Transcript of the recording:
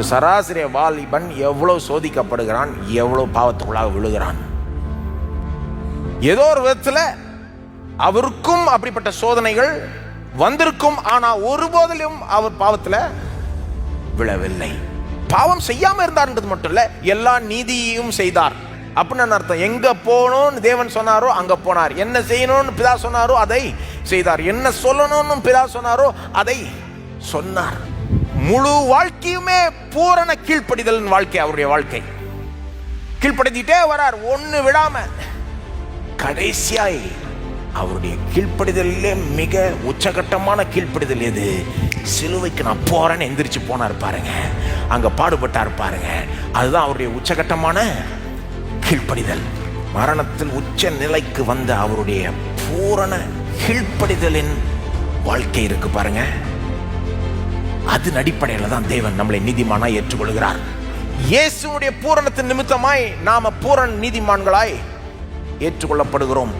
சராசரி வாலிபன் எவ்வளவு சோதிக்கப்படுகிறான், எவ்வளவு பாவத்துக்குள்ளாக விழுகிறான். ஏதோ ஒரு விதத்துல அவருக்கும் அப்படிப்பட்ட சோதனைகள் வந்திருக்கும். ஆனா ஒருபோதிலும் அவர் பாவத்துல விழவில்லை. பாவம் செய்யாம இருந்தார்ன்றது மட்டும் இல்ல, எல்லா நீதியையும் செய்தார். அப்படின்னு அர்த்தம். எங்க போகணும்னு தேவன் சொன்னாரோ அங்க போனார். என்ன செய்யணும்னு பிதா சொன்னாரோ அதை செய்தார். என்ன சொல்லணும்னு பிதா சொன்னாரோ அதை சொன்னார். முழு வாழ்க்கையுமே பூரண கீழ்ப்படிதல் வாழ்க்கை. அவருடைய வாழ்க்கை கீழ்ப்படுத்திட்டே வரார், ஒண்ணு விடாம. கடைசியாய் அவருடைய கீழ்ப்படிதலே மிக உச்சகட்டமான கீழ்ப்படிதல் எது? சிலுவைக்கு நான் போறேன்னு எந்திரிச்சு போனார் பாருங்க, அங்க பாடுபட்டார் பாருங்க. அதுதான் அவருடைய உச்சகட்டமான கீழ்ப்படிதல். மரணத்தில் உச்ச நிலைக்கு வந்த அவருடைய பூரண கீழ்ப்படிதலின் வாழ்க்கை இருக்கு பாருங்க. அதன் அடிப்படையில் தான் தேவன் நம்மளை நீதிமானா ஏற்றுக்கொள்கிறார். இயேசுடைய பூரணத்தின் நிமித்தமாய் நாம பூரண நீதிமான்களாய் ஏற்றுக்கொள்ளப்படுகிறோம்.